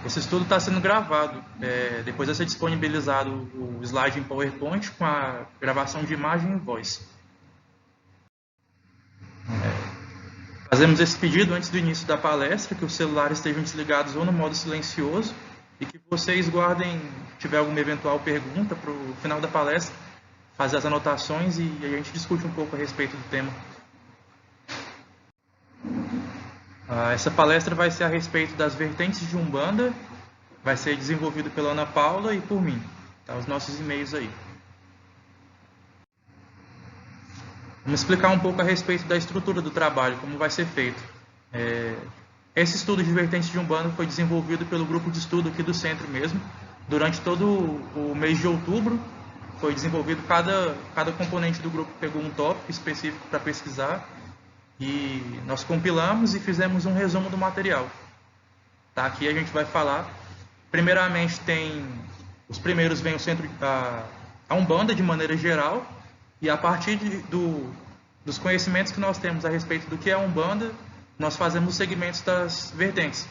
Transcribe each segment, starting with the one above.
Esse estudo está sendo gravado. Depois vai ser disponibilizado o slide em PowerPoint com a gravação de imagem e voz. Fazemos esse pedido antes do início da palestra, que os celulares estejam desligados ou no modo silencioso e que vocês guardem, se tiver alguma eventual pergunta, para o final da palestra, fazer as anotações e a gente discute um pouco a respeito do tema. Essa palestra vai ser a respeito das vertentes de Umbanda, vai ser desenvolvido pela Ana Paula e por mim. Tá, os nossos e-mails aí. Vamos explicar um pouco a respeito da estrutura do trabalho, como vai ser feito. Esse estudo de vertentes de Umbanda foi desenvolvido pelo grupo de estudo aqui do centro mesmo. Durante todo o mês de outubro, foi desenvolvido, cada componente do grupo pegou um tópico específico para pesquisar e nós compilamos e fizemos um resumo do material. Tá, aqui a gente vai falar, primeiramente os primeiros vem o centro, a Umbanda de maneira geral, e a partir dos conhecimentos que nós temos a respeito do que é a Umbanda, nós fazemos os segmentos das vertentes.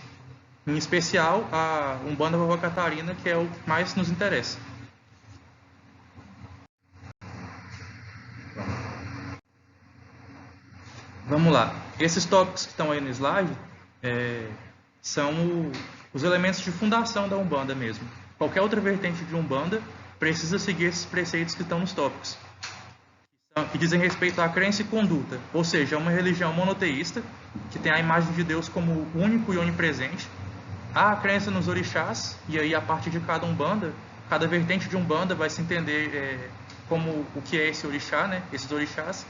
Em especial, a Umbanda Vovó Catarina, que é o que mais nos interessa. Vamos lá. Esses tópicos que estão aí no slide são os elementos de fundação da Umbanda mesmo. Qualquer outra vertente de Umbanda precisa seguir esses preceitos que estão nos tópicos, que dizem respeito à crença e conduta, ou seja, é uma religião monoteísta, que tem a imagem de Deus como único e onipresente. Há a crença nos orixás, e aí a partir de cada Umbanda, cada vertente de Umbanda vai se entender como o que é esse orixá, né? Esses orixás.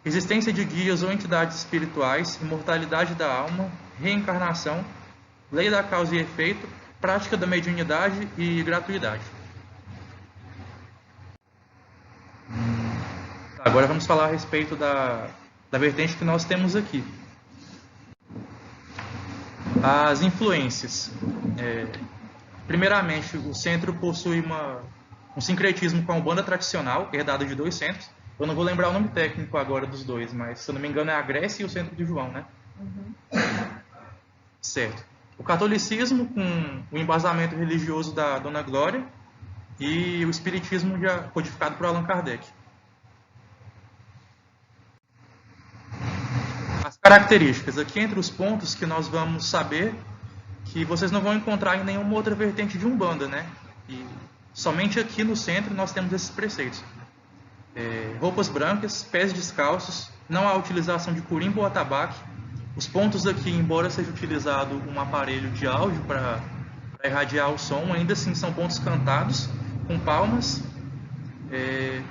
Existência de guias ou entidades espirituais, imortalidade da alma, reencarnação, lei da causa e efeito, prática da mediunidade e gratuidade. Agora vamos falar a respeito da vertente que nós temos aqui. As influências. Primeiramente, o centro possui um sincretismo com a Umbanda tradicional, herdada de dois centros. Eu não vou lembrar o nome técnico agora dos dois, mas se eu não me engano é a Grécia e o centro de João, né? Uhum. Certo. O catolicismo com o embasamento religioso da Dona Glória e o espiritismo já codificado por Allan Kardec. As características, aqui entre os pontos que nós vamos saber que vocês não vão encontrar em nenhuma outra vertente de Umbanda, né? E somente aqui no centro nós temos esses preceitos. Roupas brancas, pés descalços, não há utilização de curimbo ou atabaque. Os pontos aqui, embora seja utilizado um aparelho de áudio para irradiar o som, ainda assim são pontos cantados, com palmas.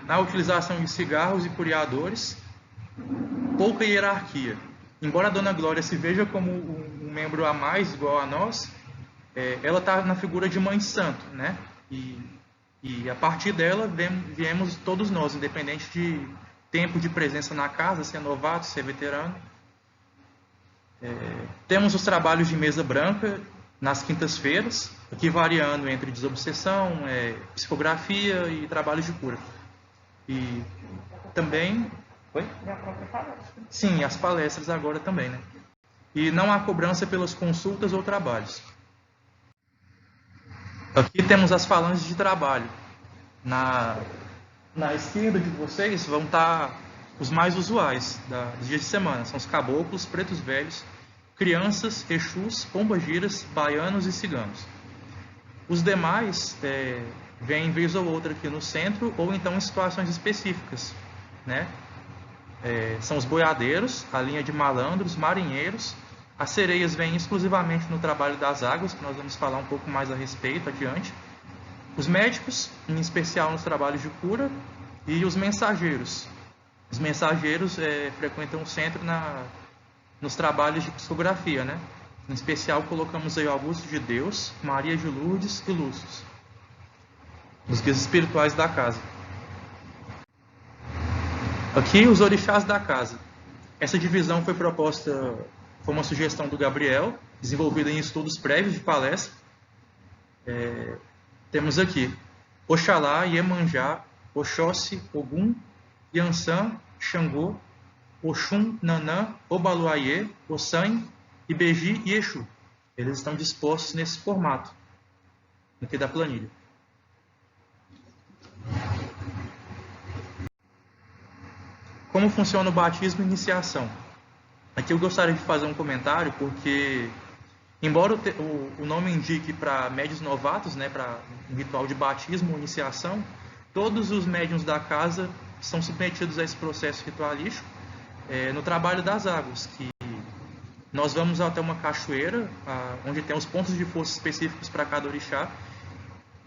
Há utilização de cigarros e curiadores. Pouca hierarquia. Embora a Dona Glória se veja como um membro a mais, igual a nós, ela está na figura de mãe santo, né? E a partir dela viemos todos nós, independente de tempo de presença na casa, ser novato, ser veterano. Temos os trabalhos de mesa branca nas quintas-feiras, aqui variando entre desobsessão, psicografia e trabalhos de cura. E também... Oi? Sim, as palestras agora também, né? E não há cobrança pelas consultas ou trabalhos. Aqui temos as falanges de trabalho. Na esquerda de vocês vão estar os mais usuais dos dias de semana. São os caboclos, pretos velhos, crianças, exus, pombagiras, baianos e ciganos. Os demais vêm vez ou outra aqui no centro ou então em situações específicas, né? São os boiadeiros, a linha de malandros, marinheiros. As sereias vêm exclusivamente no trabalho das águas, que nós vamos falar um pouco mais a respeito adiante. Os médicos, em especial nos trabalhos de cura, e os mensageiros. Os mensageiros frequentam o centro nos trabalhos de psicografia, né? Em especial colocamos aí Augusto de Deus, Maria de Lourdes e Lúcio, os guias espirituais da casa. Aqui os orixás da casa. Essa divisão foi proposta, foi uma sugestão do Gabriel, desenvolvida em estudos prévios de palestra. Temos aqui Oxalá, Iemanjá, Oxóssi, Ogum, Yansan, Xangô, Oxum, Nanã, Obaluayê, Ossan, Ibeji e Exu. eles estão dispostos nesse formato aqui da planilha. Como funciona o batismo e iniciação? Aqui eu gostaria de fazer um comentário, porque embora o nome indique para médiuns novatos, né, para um ritual de batismo ou iniciação, todos os médiuns da casa são submetidos a esse processo ritualístico no trabalho das águas, que nós vamos até uma cachoeira, onde tem os pontos de força específicos para cada orixá,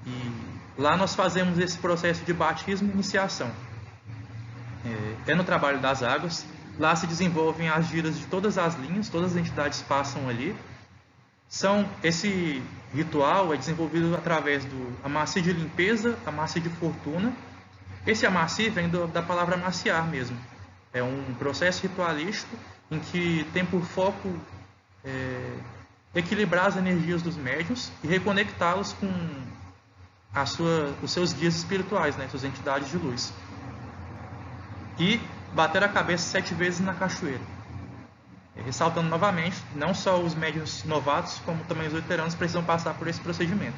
e lá nós fazemos esse processo de batismo e iniciação. No trabalho das águas, lá se desenvolvem as giras de todas as linhas, todas as entidades passam ali. Esse ritual é desenvolvido através do amaci de limpeza, amaci de fortuna. Esse amaci vem da palavra amaciar mesmo. É um processo ritualístico em que tem por foco equilibrar as energias dos médiuns e reconectá-los com os seus guias espirituais, né, suas entidades de luz. E bater a cabeça 7 vezes na cachoeira. Ressaltando novamente, não só os médiuns novatos, como também os veteranos precisam passar por esse procedimento.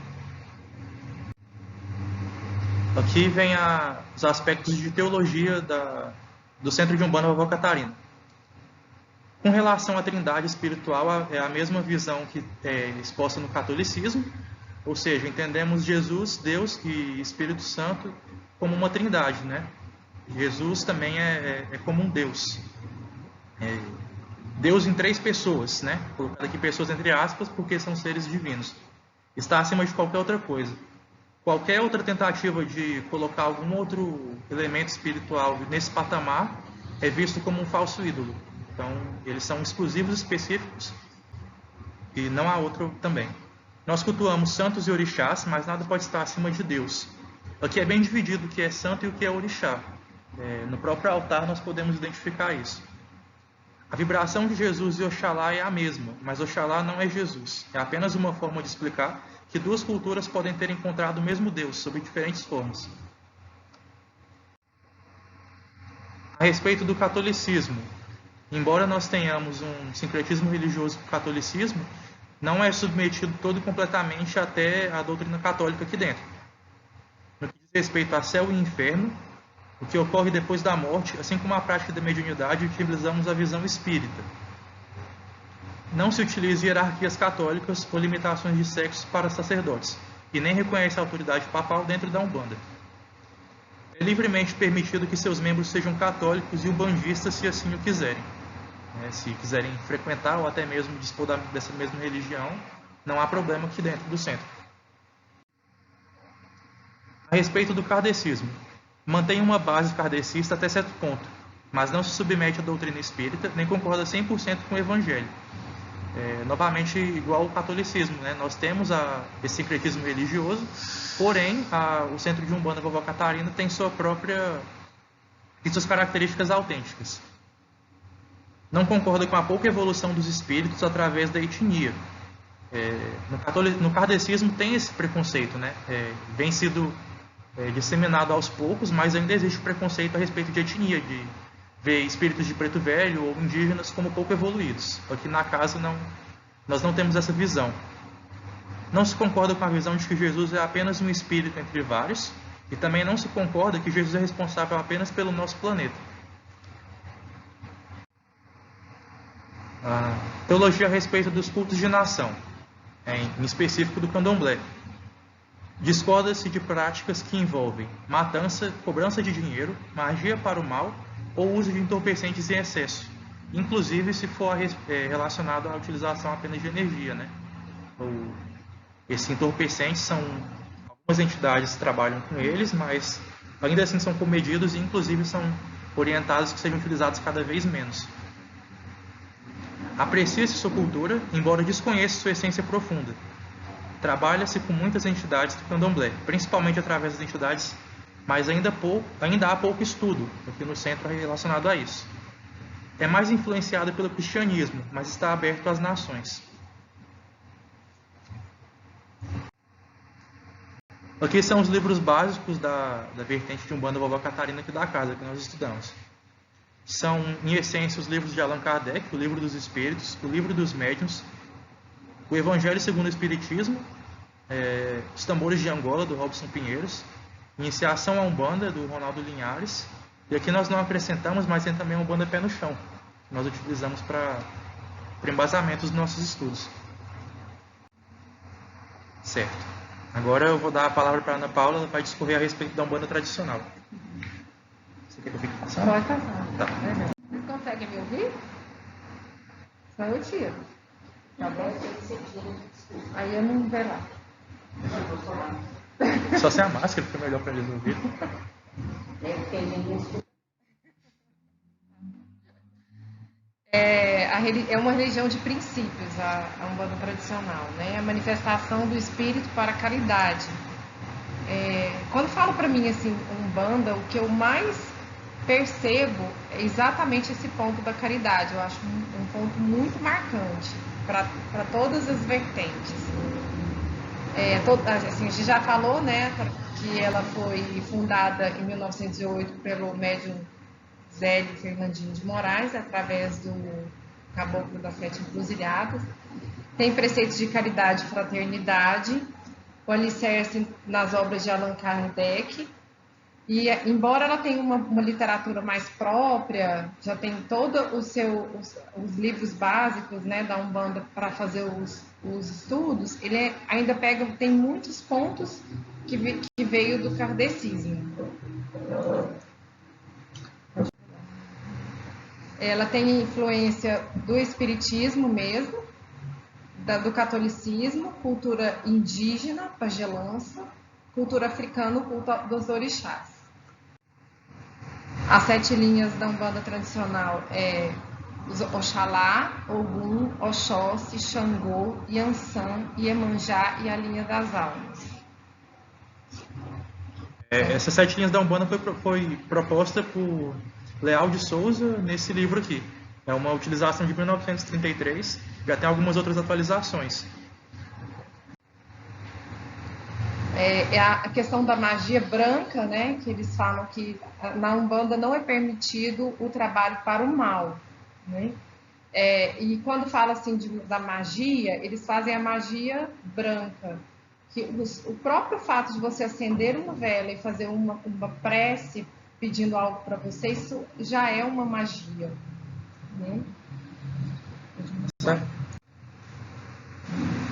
Aqui vem os aspectos de teologia do Centro de Umbanda Vovó Catarina. Com relação à trindade espiritual, é a mesma visão que é exposta no catolicismo, ou seja, entendemos Jesus, Deus e Espírito Santo como uma trindade, né? Jesus também é como um Deus. Deus em 3 pessoas, né? Colocando aqui pessoas entre aspas, porque são seres divinos. Está acima de qualquer outra coisa. Qualquer outra tentativa de colocar algum outro elemento espiritual nesse patamar é visto como um falso ídolo. Então, eles são exclusivos, específicos, e não há outro também. Nós cultuamos santos e orixás, mas nada pode estar acima de Deus. Aqui é bem dividido o que é santo e o que é orixá. No próprio altar nós podemos identificar isso. A vibração de Jesus e Oxalá é a mesma, mas Oxalá não é Jesus. É apenas uma forma de explicar que 2 culturas podem ter encontrado o mesmo Deus, sob diferentes formas. A respeito do catolicismo, embora nós tenhamos um sincretismo religioso com o catolicismo, não é submetido todo e completamente até a doutrina católica aqui dentro. No que diz respeito a céu e inferno, o que ocorre depois da morte, assim como a prática da mediunidade, utilizamos a visão espírita. Não se utiliza hierarquias católicas ou limitações de sexo para sacerdotes, e nem reconhece a autoridade papal dentro da Umbanda. É livremente permitido que seus membros sejam católicos e umbandistas, se assim o quiserem. Se quiserem frequentar ou até mesmo dispor dessa mesma religião, não há problema aqui dentro do centro. A respeito do kardecismo, mantém uma base kardecista até certo ponto, mas não se submete à doutrina espírita, nem concorda 100% com o evangelho. Novamente, igual ao catolicismo, né? Nós temos esse sincretismo religioso, porém, o Centro de Umbanda Vovó Catarina tem suas características autênticas. Não concorda com a pouca evolução dos espíritos através da etnia. No kardecismo tem esse preconceito, né? Vem sido disseminado aos poucos, mas ainda existe preconceito a respeito de etnia, de ver espíritos de preto velho ou indígenas como pouco evoluídos. Aqui na casa nós não temos essa visão. Não se concorda com a visão de que Jesus é apenas um espírito entre vários, e também não se concorda que Jesus é responsável apenas pelo nosso planeta. A teologia a respeito dos cultos de nação, em específico do candomblé. Discorda-se de práticas que envolvem matança, cobrança de dinheiro, magia para o mal ou uso de entorpecentes em excesso, inclusive se for relacionado à utilização apenas de energia, né? Esses entorpecentes algumas entidades trabalham com eles, mas ainda assim são comedidos e inclusive são orientados que sejam utilizados cada vez menos. Aprecia-se sua cultura, embora desconheça sua essência profunda. Trabalha-se com muitas entidades do candomblé, principalmente através das entidades, mas ainda há pouco estudo aqui no centro relacionado a isso. É mais influenciada pelo cristianismo, mas está aberto às nações. Aqui são os livros básicos da vertente de Umbanda Vovó Catarina aqui da casa, que nós estudamos. São, em essência, os livros de Allan Kardec, o Livro dos Espíritos, o Livro dos Médiuns, O Evangelho segundo o Espiritismo, Os Tambores de Angola, do Robson Pinheiros, Iniciação à Umbanda, do Ronaldo Linhares, e aqui nós não acrescentamos, mas tem também a Umbanda Pé no Chão, que nós utilizamos para embasamento dos nossos estudos. Certo. Agora eu vou dar a palavra para a Ana Paula, ela vai discorrer a respeito da Umbanda tradicional. Você quer que eu fique passando? Pode passar. Tá. Vocês conseguem me ouvir? Só eu tiro. Tá bom? Aí eu não vejo lá. Só sem a máscara, fica melhor para eles ouvirem. É uma religião de princípios, a Umbanda tradicional, né? A manifestação do espírito para a caridade. Quando falo para mim assim, Umbanda, o que eu mais percebo é exatamente esse ponto da caridade. Eu acho um ponto muito marcante para todas as vertentes. Assim, a gente já falou, né, que ela foi fundada em 1908 pelo médium Zélio Fernandinho de Moraes, através do Caboclo das Sete Encruzilhadas. Tem preceitos de caridade e fraternidade, o alicerce nas obras de Allan Kardec. E, embora ela tenha uma literatura mais própria, já tem todos os livros básicos, né, da Umbanda para fazer os estudos, ele ainda tem muitos pontos que veio do kardecismo. Ela tem influência do espiritismo mesmo, do catolicismo, cultura indígena, pagelança, cultura africana, culto dos orixás. As 7 linhas da Umbanda tradicional é Oxalá, Ogum, Oxóssi, Xangô, Iansã, Iemanjá e a linha das almas. Essas 7 linhas da Umbanda foi proposta por Leal de Souza nesse livro aqui. É uma utilização de 1933, já tem algumas outras atualizações. A questão da magia branca, né, que eles falam que na Umbanda não é permitido o trabalho para o mal, né? E quando fala assim da magia, eles fazem a magia branca, que o próprio fato de você acender uma vela e fazer uma prece pedindo algo para você, isso já é uma magia, né?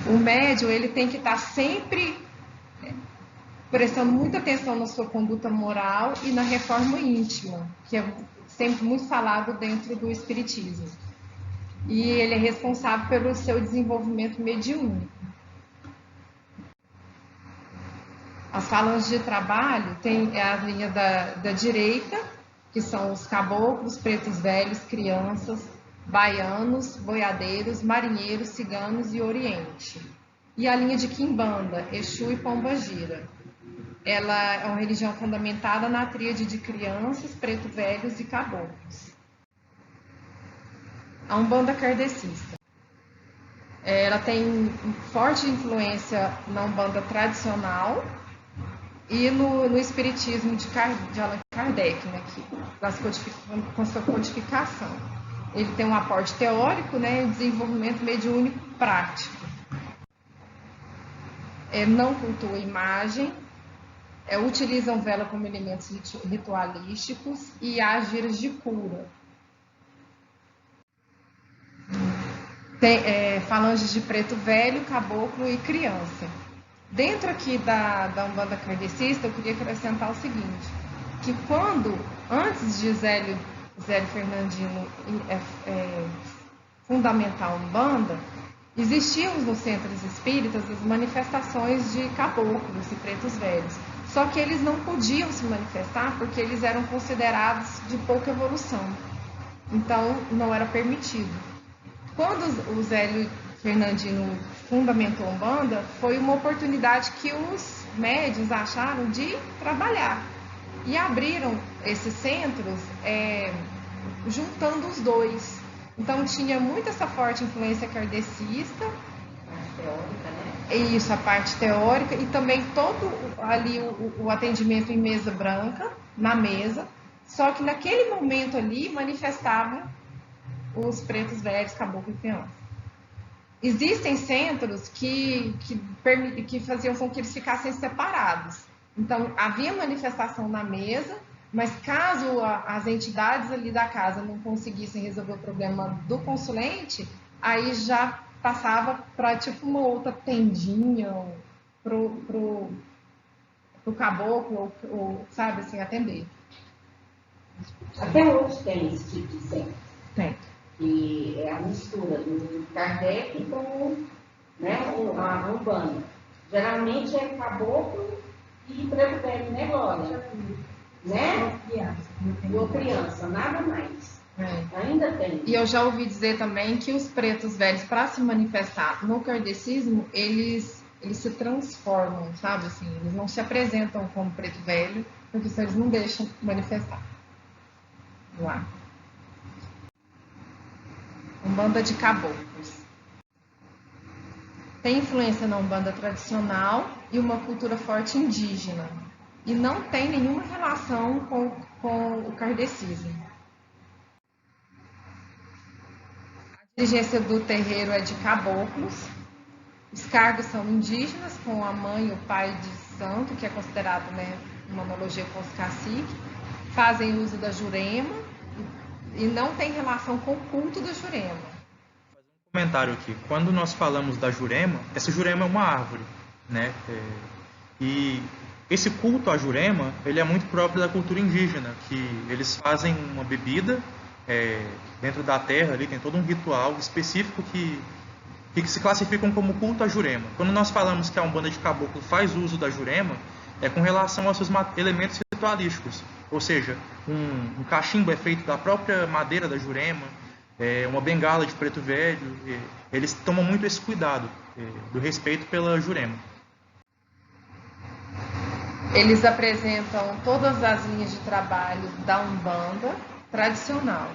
O médium, ele tem que estar sempre prestando muita atenção na sua conduta moral e na reforma íntima, que é sempre muito falado dentro do espiritismo. E ele é responsável pelo seu desenvolvimento mediúnico. As falanges de trabalho tem a linha da direita, que são os caboclos, pretos velhos, crianças, baianos, boiadeiros, marinheiros, ciganos e oriente. E a linha de Quimbanda, Exu e Pombagira. Ela é uma religião fundamentada na tríade de crianças, pretos velhos e caboclos. A Umbanda kardecista. Ela tem forte influência na Umbanda tradicional e no espiritismo de Allan Kardec, né, com sua codificação. Ele tem um aporte teórico, né, e desenvolvimento mediúnico prático. Não cultua imagem, utilizam vela como elementos ritualísticos e há giras de cura. Tem falanges de preto velho, caboclo e criança. Dentro aqui da Umbanda kardecista, eu queria acrescentar o seguinte, que antes de Zélio Fernandino fundamentar a Umbanda, existiam nos centros espíritas as manifestações de caboclos e pretos velhos. Só que eles não podiam se manifestar porque eles eram considerados de pouca evolução. Então, não era permitido. Quando o Zélio Fernandino fundamentou a Umbanda, foi uma oportunidade que os médiuns acharam de trabalhar. E abriram esses centros juntando os dois. Então, tinha muito essa forte influência kardecista. Teórica, né? Isso, a parte teórica. E também todo ali o atendimento em mesa branca, na mesa. Só que naquele momento ali manifestavam os pretos velhos, caboclo e criança. existem centros que faziam com que eles ficassem separados. Então, havia manifestação na mesa, mas caso as entidades ali da casa não conseguissem resolver o problema do consulente, aí já passava para tipo uma outra tendinha pro caboclo, ou sabe assim, atender. Até hoje tem esse tipo de centro. Tem. Que é a mistura do Kardec com, né, a Umbanda. Geralmente é caboclo e preto velho, né, Glória? Né? Ou criança, nada mais. Ainda tem. E eu já ouvi dizer também que os pretos velhos, para se manifestar no kardecismo, eles se transformam, sabe? Assim, eles não se apresentam como preto velho, porque senão eles não deixam manifestar. Lá. Umbanda de caboclos. Tem influência na Umbanda tradicional e uma cultura forte indígena. E não tem nenhuma relação com o kardecismo. A dirigência do terreiro é de caboclos. Os cargos são indígenas, com a mãe e o pai de santo, que é considerado, né, uma analogia com os caciques. Fazem uso da jurema e não tem relação com o culto da jurema. Vou fazer um comentário aqui. Quando nós falamos da jurema, essa jurema é uma árvore, né? E esse culto à jurema, ele é muito próprio da cultura indígena, que eles fazem uma bebida dentro da terra, ali tem todo um ritual específico que se classificam como culto à jurema. Quando nós falamos que a Umbanda de Caboclo faz uso da jurema, é com relação aos seus elementos ritualísticos. Ou seja, um cachimbo é feito da própria madeira da jurema, uma bengala de preto velho. Eles tomam muito esse cuidado do respeito pela jurema. Eles apresentam todas as linhas de trabalho da Umbanda tradicional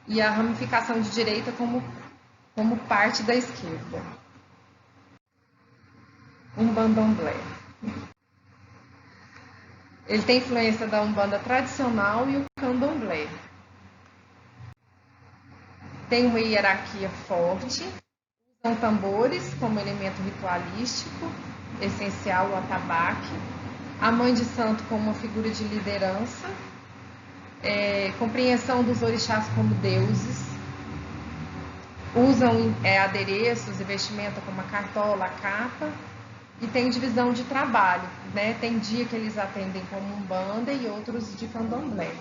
e a ramificação de direita como parte da esquerda. Umbandomblé. Ele tem influência da Umbanda tradicional e o Candomblé. Tem uma hierarquia forte, usam tambores como elemento ritualístico, essencial o atabaque, a mãe de santo como uma figura de liderança, compreensão dos orixás como deuses, usam adereços e vestimenta como a cartola, a capa, e tem divisão de trabalho, né? Tem dia que eles atendem como Umbanda e outros de Candomblé.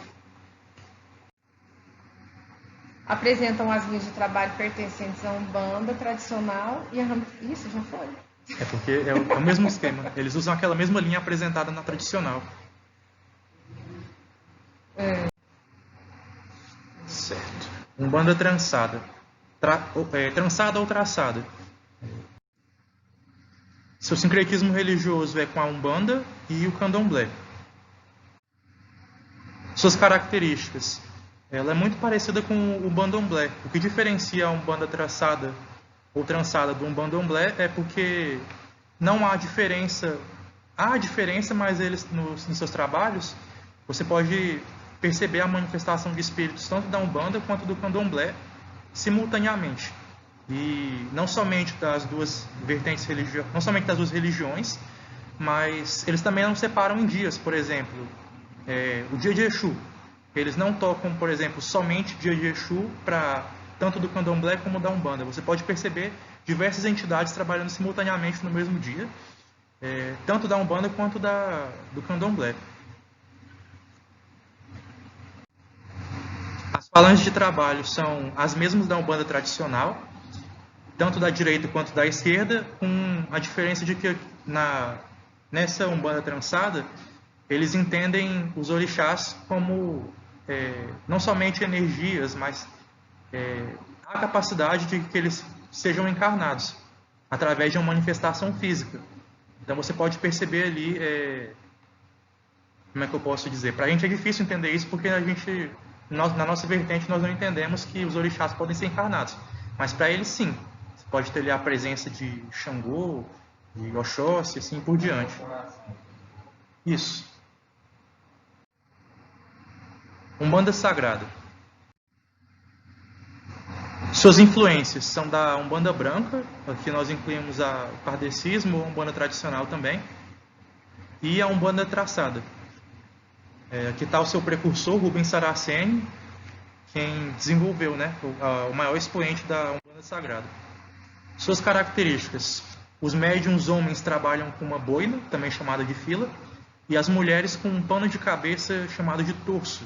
Apresentam as linhas de trabalho pertencentes à Umbanda tradicional e a Isso, já foi? É porque é o mesmo esquema. Eles usam aquela mesma linha apresentada na tradicional. Certo. Umbanda trançada. Trançada ou traçada. Seu sincretismo religioso é com a Umbanda e o Candomblé. Suas características. Ela é muito parecida com o Umbandomblé. O que diferencia a Umbanda traçada ou trançada do Umbandomblé é porque não há diferença. Há diferença, mas eles, nos seus trabalhos, você pode perceber a manifestação de espíritos tanto da Umbanda quanto do Candomblé simultaneamente. E não somente das duas vertentes religiosas, não somente das duas religiões, mas eles também não separam em dias. Por exemplo, o dia de Exu. Eles não tocam, por exemplo, somente dia de Exu para tanto do Candomblé como da Umbanda. Você pode perceber diversas entidades trabalhando simultaneamente no mesmo dia, tanto da Umbanda quanto do Candomblé. As falanges de trabalho são as mesmas da Umbanda tradicional, tanto da direita quanto da esquerda, com a diferença de que nessa Umbanda trançada, eles entendem os orixás como não somente energias, mas a capacidade de que eles sejam encarnados através de uma manifestação física. Então você pode perceber ali, como é que eu posso dizer? Para a gente é difícil entender isso porque na nossa vertente nós não entendemos que os orixás podem ser encarnados, mas para eles sim. Você pode ter ali a presença de Xangô, de Oxóssi, assim por diante. Isso. Umbanda sagrada. Suas influências são da Umbanda Branca, aqui nós incluímos o kardecismo, a Umbanda tradicional também, e a Umbanda traçada. Aqui está o seu precursor, Rubens Saraceni, quem desenvolveu, né, o maior expoente da Umbanda Sagrada. Suas características: os médiuns homens trabalham com uma boina, também chamada de fila, e as mulheres com um pano de cabeça chamado de torso.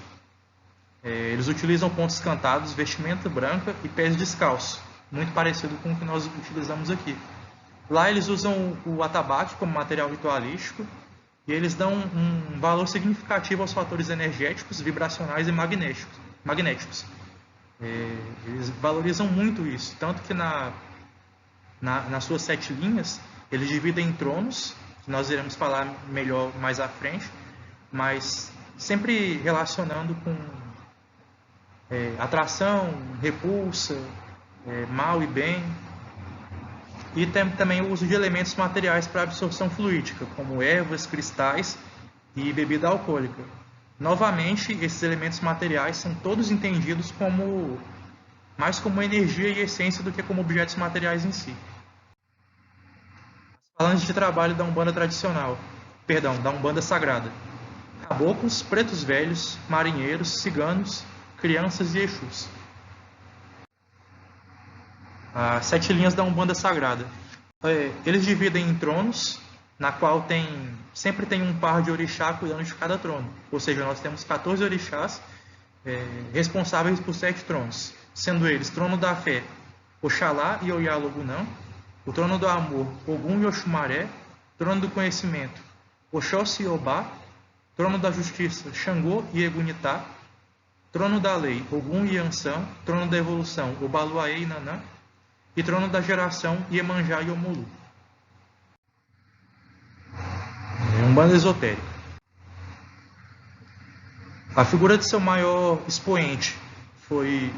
Eles utilizam pontos cantados, vestimenta branca e pés descalços, muito parecido com o que nós utilizamos aqui. Lá eles usam o atabaque como material ritualístico e eles dão um valor significativo aos fatores energéticos, vibracionais e magnéticos. Eles valorizam muito isso, tanto que nas suas 7 linhas eles dividem em tronos, que nós iremos falar melhor mais à frente, mas sempre relacionando com atração, repulsa, mal e bem. E tem também o uso de elementos materiais para absorção fluídica, como ervas, cristais e bebida alcoólica. Novamente, esses elementos materiais são todos entendidos mais como energia e essência do que como objetos materiais em si. As falanges de trabalho da Umbanda tradicional, da Umbanda sagrada: caboclos, pretos velhos, marinheiros, ciganos, crianças e exus. As 7 linhas da Umbanda Sagrada. Eles dividem em tronos, na qual sempre tem um par de orixá cuidando de cada trono. Ou seja, nós temos 14 orixás responsáveis por 7 tronos, sendo eles trono da fé, Oxalá e Oialogunã, o trono do amor, Ogum e Oxumaré, trono do conhecimento, Oxóssi e Obá, trono da justiça, Xangô e Egunitá, trono da lei, Ogum e Ansã, trono da evolução, Obaluaê e Nanã, e trono da geração, Iemanjá e Omulu. Umbanda esotérica. A figura de seu maior expoente foi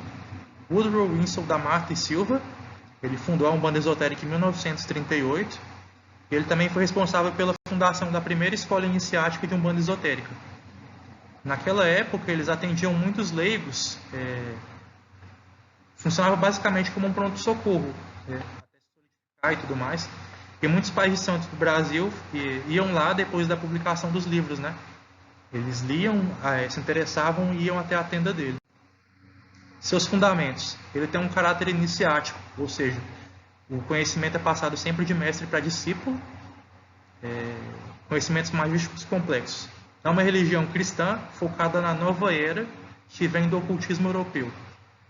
Woodrow Wilson da Mata e Silva. Ele fundou a Umbanda Esotérica em 1938. Ele também foi responsável pela fundação da primeira escola iniciática de Umbanda Esotérica. Naquela época, eles atendiam muitos leigos, funcionava basicamente como um pronto-socorro, até solidificar e tudo mais. E muitos pais de santos do Brasil iam lá depois da publicação dos livros, né? Eles liam, se interessavam e iam até a tenda dele. Seus fundamentos: ele tem um caráter iniciático, ou seja, o conhecimento é passado sempre de mestre para discípulo, conhecimentos magísticos complexos. É uma religião cristã focada na nova era que vem do ocultismo europeu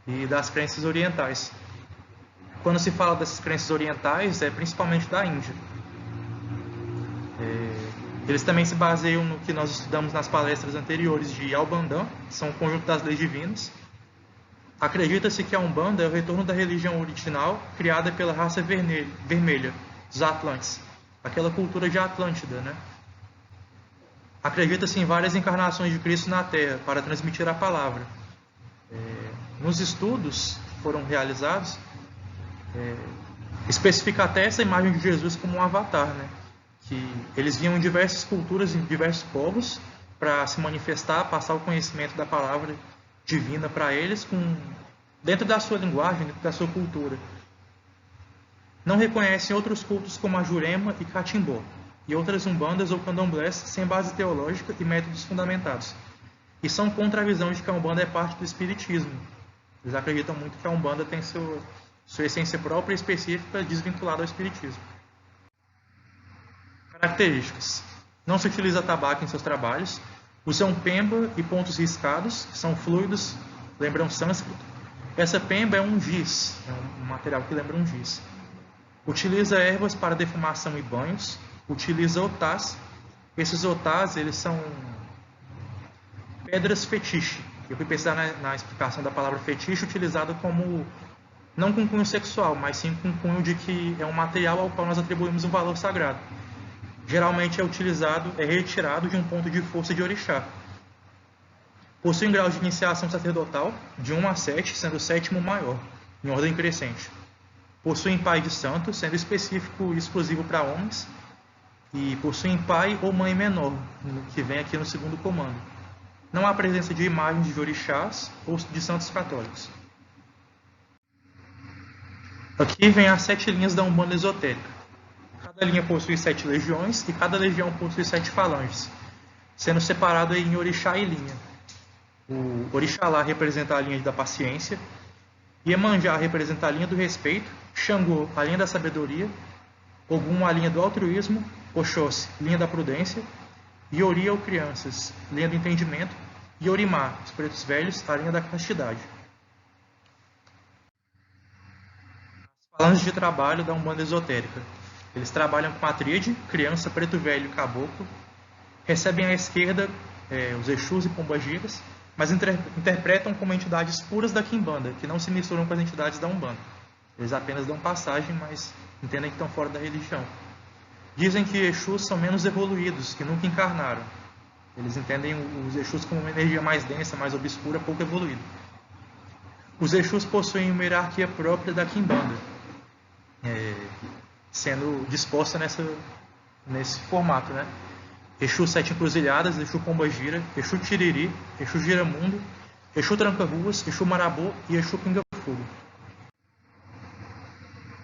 e das crenças orientais. Quando se fala dessas crenças orientais, é principalmente da Índia. Eles também se baseiam no que nós estudamos nas palestras anteriores de Albandã, que são o conjunto das leis divinas. Acredita-se que a Umbanda é o retorno da religião original criada pela raça vermelha, dos Atlantes, aquela cultura de Atlântida, né? Acredita-se em várias encarnações de Cristo na Terra para transmitir a palavra. Nos estudos que foram realizados, especifica até essa imagem de Jesus como um avatar, né? Que eles vinham em diversas culturas, em diversos povos, para se manifestar, passar o conhecimento da palavra divina para eles, dentro da sua linguagem, dentro da sua cultura. Não reconhecem outros cultos como a Jurema e Catimbó, e outras umbandas ou candomblés sem base teológica e métodos fundamentados. E são contra a visão de que a Umbanda é parte do espiritismo. Eles acreditam muito que a Umbanda tem sua essência própria e específica desvinculada ao espiritismo. Características: não se utiliza tabaco em seus trabalhos, usam pemba e pontos riscados, que são fluidos, lembram sânscrito. Essa pemba é um giz, é um material que lembra um giz. Utiliza ervas para defumação e banhos, utiliza otás. Esses otás, eles são pedras fetiche. Eu fui pensar na explicação da palavra fetiche, utilizada como, não com cunho sexual, mas sim com cunho de que é um material ao qual nós atribuímos um valor sagrado. Geralmente é retirado de um ponto de força de orixá. Possui um grau de iniciação sacerdotal de 1 a 7, sendo o 7º maior, em ordem crescente. Possuem pai de santo, sendo específico e exclusivo para homens, e possuem pai ou mãe menor, que vem aqui no segundo comando. Não há presença de imagens de orixás ou de santos católicos. Aqui vem as 7 linhas da Umbanda esotérica. Cada linha possui 7 legiões e cada legião possui 7 falanges, sendo separado em orixá e linha. O Orixalá representa a linha da paciência, Iemanjá representa a linha do respeito, Xangô a linha da sabedoria, Ogum a linha do altruísmo, Oxóssi linha da prudência, Iori ou crianças, linha do entendimento, e Orimá, os pretos velhos, a linha da castidade. As falanges de trabalho da Umbanda esotérica. Eles trabalham com a tríade, criança, preto velho e caboclo. Recebem à esquerda os Exus e Pombagiras, mas interpretam como entidades puras da Quimbanda, que não se misturam com as entidades da Umbanda. Eles apenas dão passagem, mas entendem que estão fora da religião. Dizem que Exus são menos evoluídos, que nunca encarnaram. Eles entendem os Exus como uma energia mais densa, mais obscura, pouco evoluída. Os Exus possuem uma hierarquia própria da Quimbanda, sendo disposta nesse formato, né? Exu Sete Encruzilhadas, Exu Pombagira, Exu Tiriri, Exu Giramundo, Exu Tranca-Ruas, Exu Marabô e Exu Pinga-Fogo.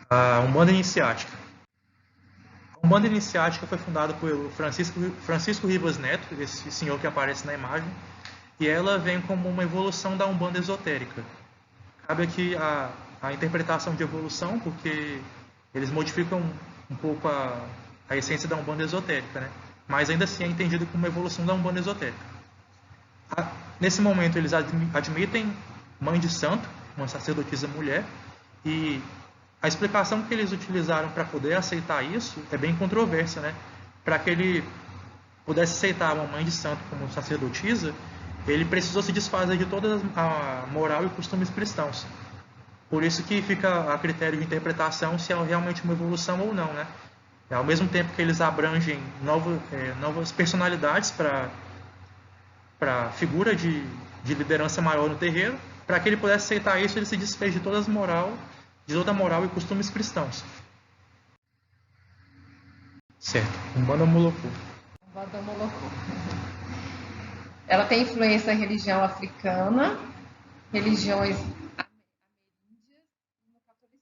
A Umbanda Iniciática. A Umbanda Iniciática foi fundada por Francisco Rivas Neto, esse senhor que aparece na imagem, e ela vem como uma evolução da Umbanda esotérica. Cabe aqui a interpretação de evolução, porque eles modificam um pouco a essência da Umbanda esotérica, né? Mas ainda assim é entendido como uma evolução da Umbanda esotérica. Nesse momento eles admitem mãe de santo, uma sacerdotisa mulher, e a explicação que eles utilizaram para poder aceitar isso é bem controversa, né? Para que ele pudesse aceitar uma mãe de santo como sacerdotisa, ele precisou se desfazer de toda a moral e costumes cristãos. Por isso que fica a critério de interpretação se é realmente uma evolução ou não, né? Ao mesmo tempo que eles abrangem novas personalidades para a figura de liderança maior no terreiro, para que ele pudesse aceitar isso, ele se desfez de toda a moral e costumes cristãos. Certo. Umbanda Molocô. Umbanda Molocô. Ela tem influência da religião africana, religiões ameríndias e no catolicismo.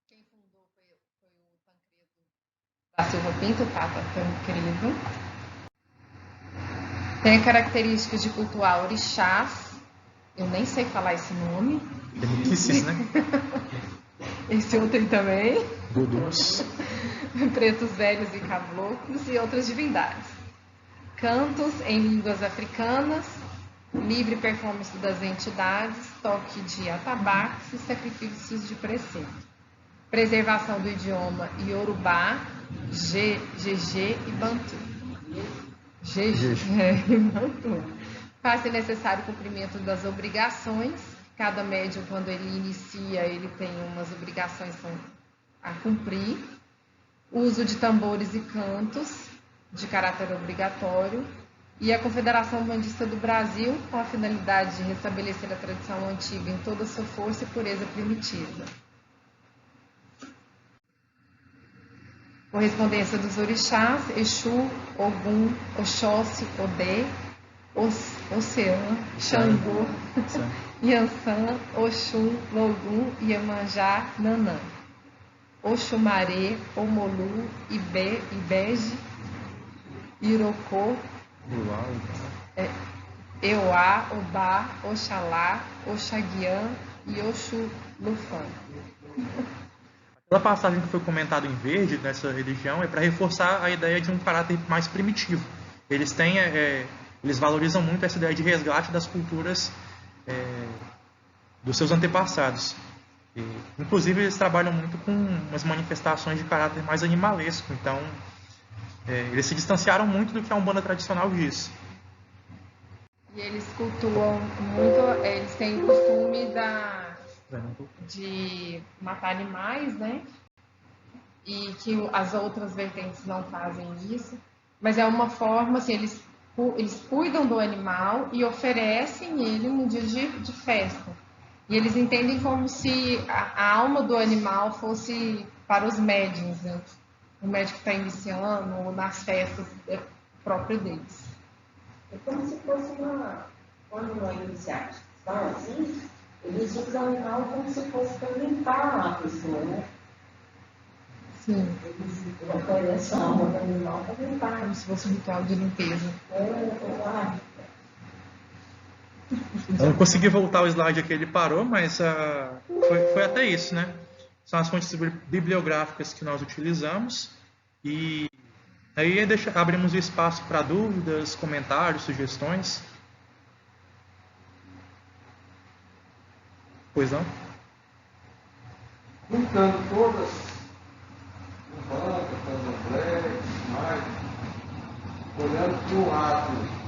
Quem fundou foi o Tancredo da Silva Pinto, Tata Tancredo. Tem características de cultuar orixás. Eu nem sei falar esse nome. Demitices, né? Esse outro também. Dudus. Pretos velhos e caboclos e outras divindades. Cantos em línguas africanas, livre performance das entidades, toque de atabaques e sacrifícios de preceito. Preservação do idioma Yorubá, GG e Bantu. GG e Bantu. Faz-se necessário o cumprimento das obrigações. Cada médium, quando ele inicia, ele tem umas obrigações a cumprir. Uso de tambores e cantos, de caráter obrigatório. E a Confederação Umbandista do Brasil, com a finalidade de restabelecer a tradição antiga em toda a sua força e pureza primitiva. Correspondência dos orixás: Exu, Ogum, Oxóssi, Odê, Oceã, Xangô, Yansan, Oxum, Logum, Iemanjá, Nanã. Oxumaré, Omolu, Ibeje, Irocô, Euá, Obá, Oxalá, Oxaguian e Oxulufã. Aquela passagem que foi comentada em verde nessa religião é para reforçar a ideia de um caráter mais primitivo. Eles valorizam muito essa ideia de resgate das culturas dos seus antepassados. Inclusive, eles trabalham muito com umas manifestações de caráter mais animalesco. Então, eles se distanciaram muito do que a Umbanda tradicional diz. E eles cultuam muito, eles têm o costume de matar animais, né? E que as outras vertentes não fazem isso. Mas é uma forma, assim, eles cuidam do animal e oferecem ele no dia de festa. E eles entendem como se a alma do animal fosse para os médiuns, né? O médico que está iniciando ou nas festas próprio deles. É como se fosse uma iniciação assim? eles usam o animal como se fosse para limpar a pessoa, né? Sim. Eles oferecem a alma do animal para limpar. Como se fosse um ritual de limpeza. Eu não consegui voltar ao slide que ele parou, mas foi até isso, né? São as fontes bibliográficas que nós utilizamos e aí abrimos o espaço para dúvidas, comentários, sugestões. Pois não? Juntando todas, Umbanda, Candomblé, mais, olhando para o ato